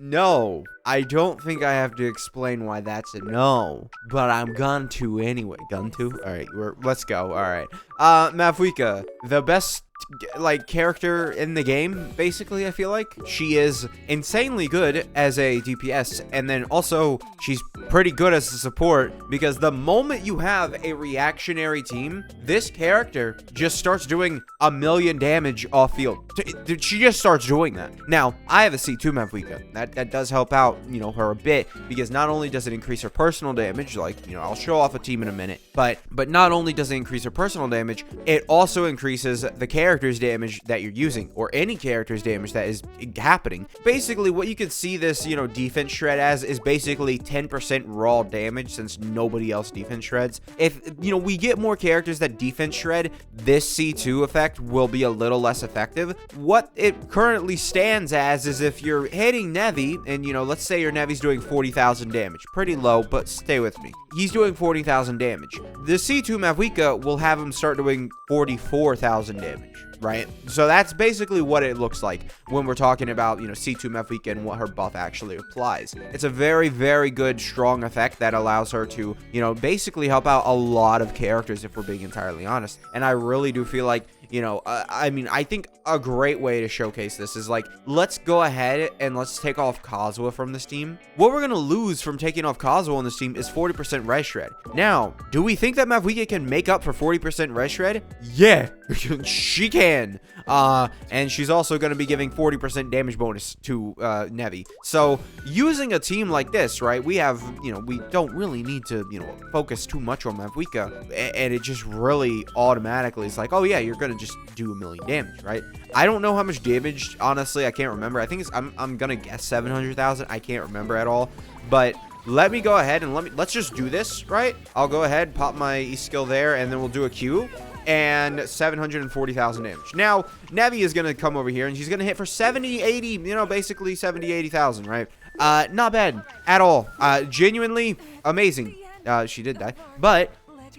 no. I don't think I have to explain why that's a no, but I'm going to anyway. Gun to? All right, let's go. All right. Mavuika, the best like character in the game, basically. I feel like she is insanely good as a DPS, and then also she's pretty good as a support, because the moment you have a reactionary team, this character just starts doing a million damage off field. She just starts doing that. Now, I have a C2 Mavuika. That does help out, her a bit, because not only does it increase her personal damage, like, I'll show off a team in a minute, but not only does it increase her personal damage, it also increases the character's damage that you're using, or any character's damage that is happening. Basically, what you can see this, defense shred as is basically 10% raw damage, since nobody else defense shreds. If, we get more characters that defense shred, this C2 effect will be a little less effective. What it currently stands as is if you're hitting Nevi, and, let's say your Nevi's doing 40,000 damage. Pretty low, but stay with me. He's doing 40,000 damage. The C2 Mavuika will have him start doing 44,000 damage. Right? So that's basically what it looks like when we're talking about, C2 Mavuika and what her buff actually applies. It's a very, very good, strong effect that allows her to, basically help out a lot of characters, if we're being entirely honest. And I really do feel like, I think a great way to showcase this is like, let's go ahead and let's take off Kazuha from this team. What we're going to lose from taking off Kazuha on this team is 40% res shred. Now, do we think that Mavuika can make up for 40% res shred? Yeah, she can. And she's also going to be giving 40% damage bonus to Nevi. So using a team like this, right, we have, we don't really need to, focus too much on Mavuika, and it just really automatically is like, oh yeah, you're going to just do a million damage, right? I don't know how much damage, honestly. I can't remember. I think it's, I'm gonna guess 700,000. I can't remember at all, but let me go ahead and let's just do this, right? I'll go ahead, pop my E skill there, and then we'll do a Q, and 740,000 damage. Now, Nevi is gonna come over here, and she's gonna hit for 70, 80, basically 70, 80,000, right? Not bad at all. Genuinely amazing. She did die, but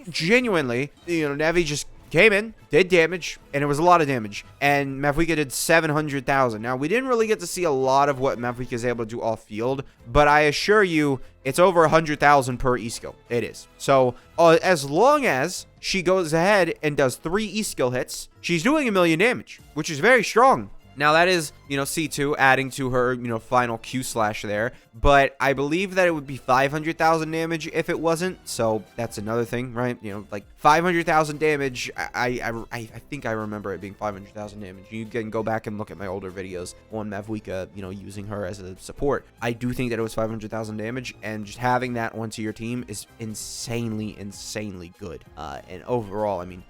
genuinely, Nevi just came in, did damage, and it was a lot of damage. And Mavuika did 700,000. Now, we didn't really get to see a lot of what Mavuika is able to do off field, but I assure you, it's over 100,000 per E-skill. It is. So, as long as she goes ahead and does 3 E-skill hits, she's doing a million damage, which is very strong. Now, that is, C2 adding to her, final Q slash there. But I believe that it would be 500,000 damage if it wasn't. So that's another thing, right? Like 500,000 damage. I think I remember it being 500,000 damage. You can go back and look at my older videos on Mavuika, using her as a support. I do think that it was 500,000 damage. And just having that onto your team is insanely, insanely good. And overall, I mean,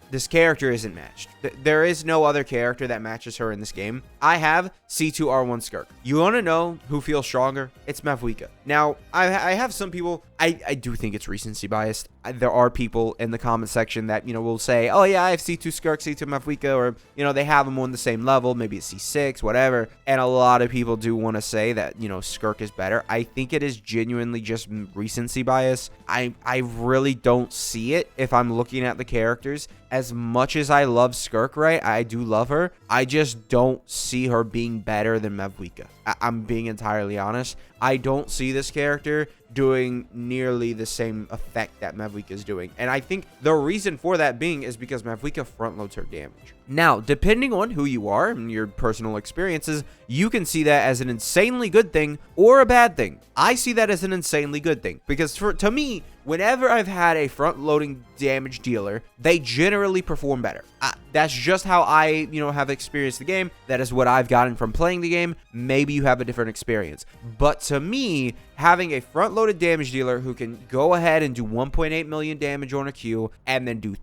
this character isn't matched. There is no other character that matches her in this game. I have C2 R1 Skirk. You want to know who feels stronger? It's Mavuika. Now, I have some people, I do think it's recency biased. There are people in the comment section that, will say, oh yeah, I have C2 Skirk, C2 Mavuika, or, they have them on the same level, maybe it's C6, whatever. And a lot of people do want to say that, Skirk is better. I think it is genuinely just recency bias. I really don't see it if I'm looking at the characters. As much as I love Skirk, right? I do love her. I just don't see her being better than Mavuika. I'm being entirely honest. I don't see this character doing nearly the same effect that Mavuika is doing. And I think the reason for that being is because Mavuika front loads her damage. Now, depending on who you are and your personal experiences, you can see that as an insanely good thing or a bad thing. I see that as an insanely good thing because to me, whenever I've had a front-loading damage dealer, they generally perform better. That's just how I, have experienced the game. That is what I've gotten from playing the game. Maybe you have a different experience. But to me, having a front-loaded damage dealer who can go ahead and do 1.8 million damage on a Q and then do,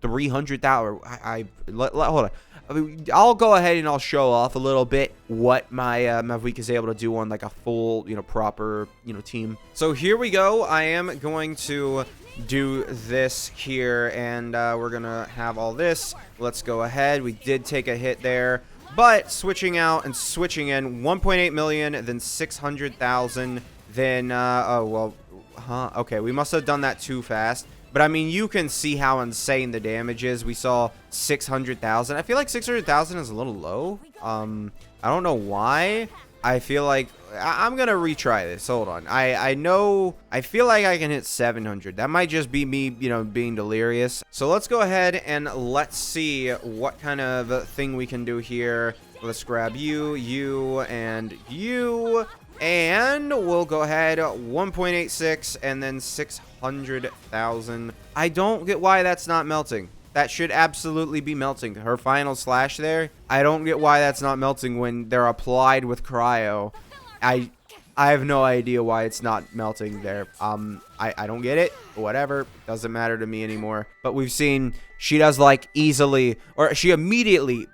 300,000... hold on. I'll go ahead and I'll show off a little bit what my Mavuika is able to do on like a full, proper, team. So here we go. I am going to do this here, and we're gonna have all this. Let's go ahead. We did take a hit there, but switching out and switching in 1.8 million, then 600,000, then okay, we must have done that too fast. But I mean, you can see how insane the damage is. We saw 600,000. I feel like 600,000 is a little low. I don't know why. I feel like I'm gonna retry this. Hold on. I know, I feel like I can hit 700. That might just be me, you know, being delirious. So let's go ahead and let's see what kind of thing we can do here. Let's grab you, you, and you. And we'll go ahead 1.86 and then 600,000. I don't get why that's not melting. That should absolutely be melting. Her final slash there, I don't get why that's not melting when they're applied with cryo. I have no idea why it's not melting there. I don't get it. Whatever. Doesn't matter to me anymore. But we've seen she does like easily, or she immediately,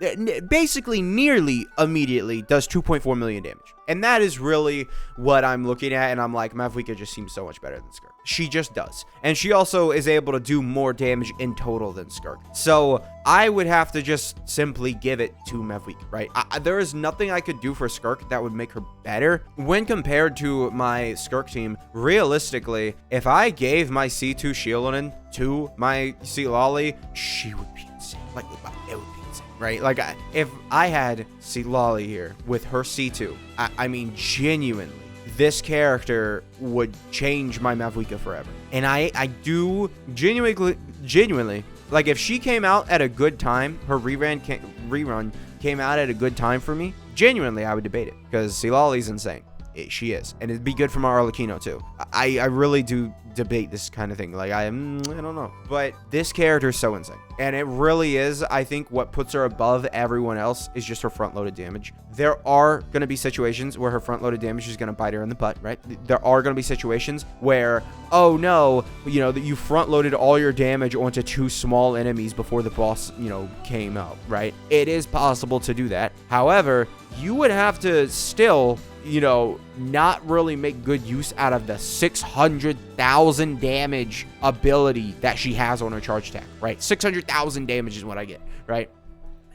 basically nearly immediately does 2.4 million damage. And that is really what I'm looking at. And I'm like, Mavuika just seems so much better than Skirk. She just does. And she also is able to do more damage in total than Skirk. So I would have to just simply give it to Mavuika, right? There is nothing I could do for Skirk that would make her better. When compared to my Skirk team, realistically, if I gave my C2 Shieldon to my C-Lolly, she would be insane. Like, it would be insane, right? Like, if I had C-Lolly here with her C2, I mean, genuinely, this character would change my Mavuika forever. And I do genuinely, like, if she came out at a good time, her rerun came out at a good time for me, genuinely, I would debate it. Because C-Lolly's insane. She is. And it'd be good for my Arlecchino, too. I really do debate this kind of thing. Like, I don't know. But this character is so insane. And it really is. I think what puts her above everyone else is just her front-loaded damage. There are going to be situations where her front-loaded damage is going to bite her in the butt, right? There are going to be situations where, oh no, you know, that you front-loaded all your damage onto 2 small enemies before the boss, you know, came out, right? It is possible to do that. However, you would have to still, you know, not really make good use out of the 600,000 damage ability that she has on her charge attack, right? 600,000 damage is what I get, right?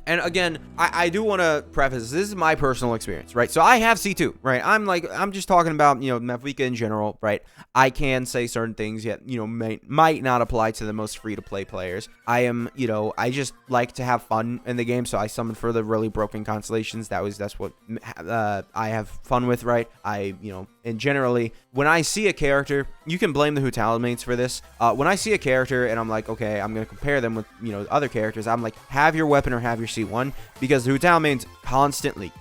And again, I do want to preface, this is my personal experience, right? So I have C2, right? I'm just talking about, you know, Mavuika in general, right? I can say certain things yet, you know, might not apply to the most free-to-play players. I am, you know, I just like to have fun in the game, so I summon for the really broken constellations. That's what I have fun with, right? You know, and generally, when I see a character, you can blame the Hutal mates for this. When I see a character and I'm like, okay, I'm going to compare them with, you know, other characters, I'm like, have your weapon or have your C1, because the Hutal mates constantly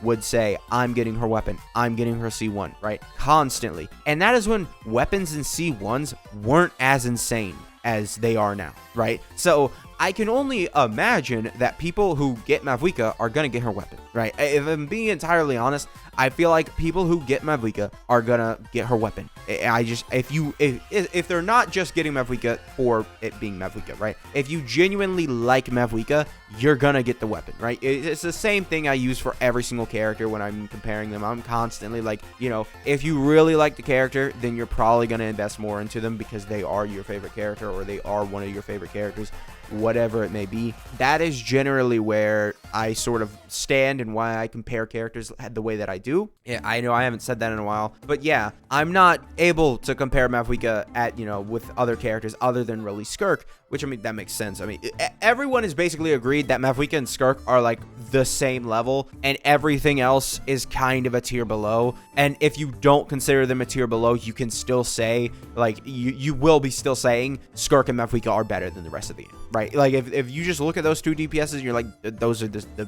would say, I'm getting her weapon, I'm getting her C1, right? Constantly. And that is when weapons and C1s weren't as insane as they are now, right? So I can only imagine that people who get Mavuika are going to get her weapon, right? If I'm being entirely honest, I feel like people who get Mavuika are going to get her weapon. If they're not just getting Mavuika for it being Mavuika, right? If you genuinely like Mavuika, you're going to get the weapon, right? It's the same thing I use for every single character when I'm comparing them. I'm constantly like, you know, if you really like the character, then you're probably going to invest more into them because they are your favorite character or they are one of your favorite characters, whatever it may be. That is generally where I sort of stand and why I compare characters the way that I do. Yeah, I know I haven't said that in a while, but yeah, I'm not able to compare Mavuika with other characters other than really Skirk, which, I mean, that makes sense. I mean, everyone has basically agreed that Mavuika and Skirk are like the same level and everything else is kind of a tier below. And if you don't consider them a tier below, you can still say, like, you will be still saying Skirk and Mavuika are better than the rest of the game, right? Like, if you just look at those two DPSs and you're like, those are the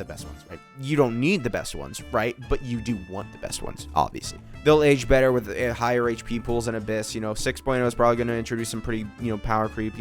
best ones, right? You don't need the best ones, right? But you do want the best ones, obviously. They'll age better with higher HP pools and Abyss. 6.0 is probably going to introduce some pretty, power creep.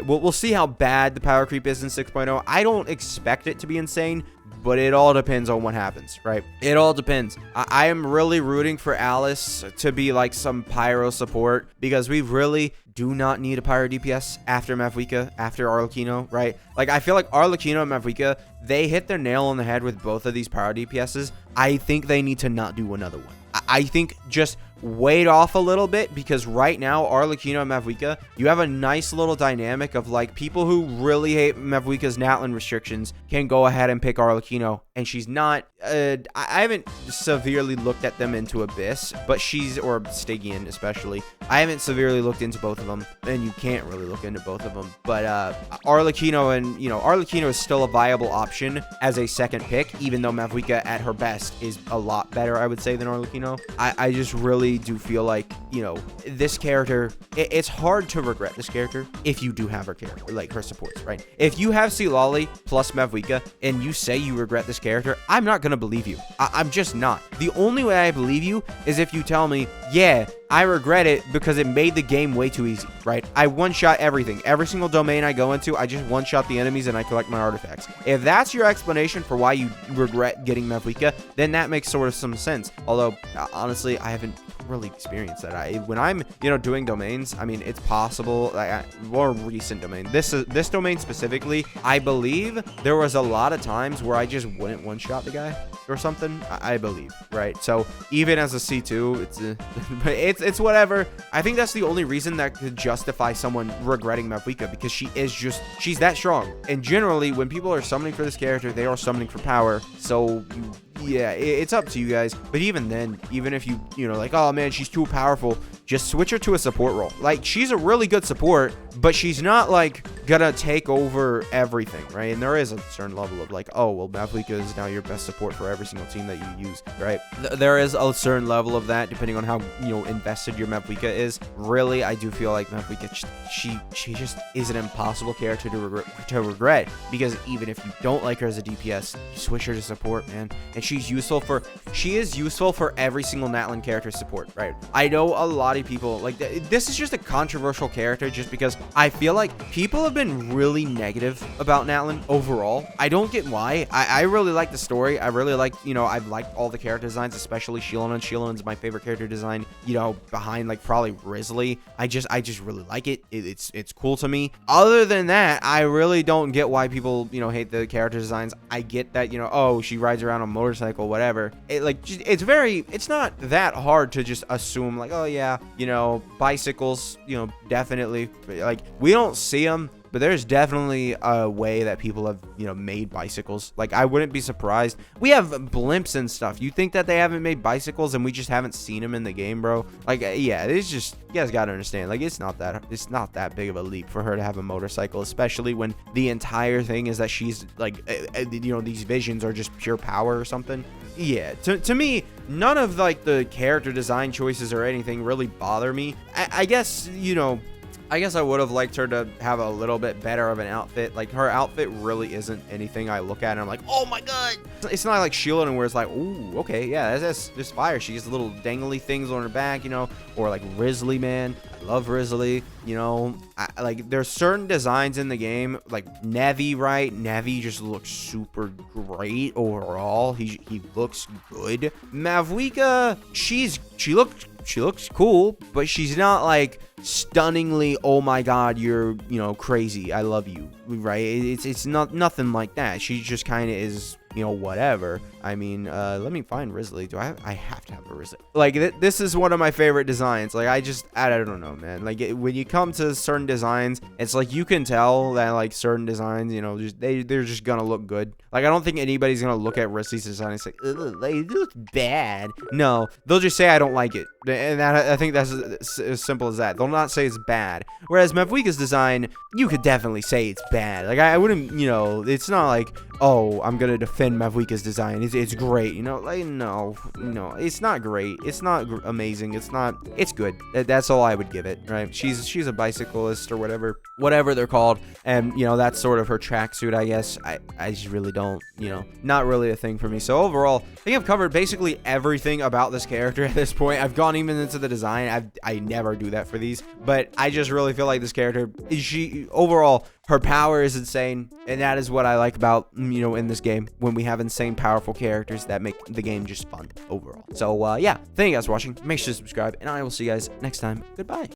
We'll see how bad the power creep is in 6.0. I don't expect it to be insane, but it all depends on what happens, right? It all depends. I am really rooting for Alice to be like some Pyro support because we really do not need a Pyro DPS after Mavuika, after Arlecchino, right? Like, I feel like Arlecchino and Mavuika, they hit their nail on the head with both of these Pyro DPSs. I think they need to not do another one. I think just wait off a little bit because right now, Arlecchino and Mavuika, you have a nice little dynamic of like people who really hate Mavuika's Natlin restrictions can go ahead and pick Arlecchino and she's not, I haven't severely looked at them into Abyss, but or Stygian especially. I haven't severely looked into both of them, and you can't really look into both of them, but Arlecchino, and Arlecchino is still a viable option as a second pick, even though Mavuika at her best is a lot better, I would say, than Arlecchino. I just really do feel like, this character, it's hard to regret this character if you do have her character, like her supports, right? If you have Silali plus Mavuika and you say you regret this character, I'm not gonna believe you. I'm just not. The only way I believe you is if you tell me, yeah, I regret it because it made the game way too easy, right? I one-shot everything. Every single domain I go into, I just one-shot the enemies and I collect my artifacts. If that's your explanation for why you regret getting Mavuika, then that makes sort of some sense. Although, honestly, I haven't really experienced that. When I'm, doing domains, I mean, it's possible, more recent domain. This domain specifically, I believe there was a lot of times where I just wouldn't one-shot the guy or something, I believe, right? So even as a C2, it's whatever. I think that's the only reason that could justify someone regretting Mavuika, because she's that strong. And generally, when people are summoning for this character, they are summoning for power. So yeah, it's up to you guys. But even then, even if you like, oh man, she's too powerful, just switch her to a support role. Like, she's a really good support, but she's not like gonna take over everything, right? And there is a certain level of like, oh well, Mavuika is now your best support for every single team that you use, right? There is a certain level of that depending on how invested your Mavuika is. Really, I do feel like Mavuika, she just is an impossible character to regret, because even if you don't like her as a DPS, you switch her to support, man. And she is useful for every single Natlan character support, right? I know a lot of people like this is just a controversial character, just because I feel like people have been really negative about Natlan overall. I don't get why. I really like the story. I really like, I've liked all the character designs, especially Shieldon. Shieldon's my favorite character design, behind like probably Risley. I just really like it. It's cool to me. Other than that, I really don't get why people, hate the character designs. I get that, oh, she rides around on a motorcycle, whatever. It's not that hard to just assume like, oh yeah, bicycles, definitely, like, we don't see them, but there's definitely a way that people have, made bicycles. Like, I wouldn't be surprised. We have blimps and stuff. You think that they haven't made bicycles and we just haven't seen them in the game, bro? Like, yeah, it's just, you guys gotta understand, like, it's not that big of a leap for her to have a motorcycle, especially when the entire thing is that she's like, these visions are just pure power or something. Yeah, to me, none of like the character design choices or anything really bother me. I guess, I guess I would have liked her to have a little bit better of an outfit. Like, her outfit really isn't anything I look at and I'm like, oh my god. It's not like Shieldon where it's like, ooh, okay, yeah, that's fire. She gets little dangly things on her back, or like Risley, man. I love Risley, like, there's certain designs in the game, like Nevi, right? Nevi just looks super great overall. He looks good. Mavuika, she looks cool, but she's not like stunningly, oh my god, you're crazy, I love you, right? It's not nothing like that. She just kind of is, whatever. I mean, let me find Risley. I have to have a Risley. Like, this is one of my favorite designs. Like, I don't know, man. Like, when you come to certain designs, it's like you can tell that like certain designs, they're just gonna look good. Like, I don't think anybody's gonna look at Risley's design and say, ugh, it looks bad. No, they'll just say I don't like it, and I think that's as simple as that. They'll not say it's bad. Whereas Mavuika's design, you could definitely say it's bad. Like, I wouldn't, it's not like, oh, I'm gonna defend Mavuika's design. It's great, like, no, it's not great. It's not amazing. It's good. That's all I would give it, right? She's a bicyclist or whatever they're called, and that's sort of her tracksuit, I guess. I just really don't, not really a thing for me. So overall, I think I've covered basically everything about this character at this point. I've gone even into the design. I never do that for these, but I just really feel like this character, overall, her power is insane, and that is what I like about, in this game, when we have insane, powerful characters that make the game just fun overall. So, yeah, thank you guys for watching. Make sure to subscribe, and I will see you guys next time. Goodbye.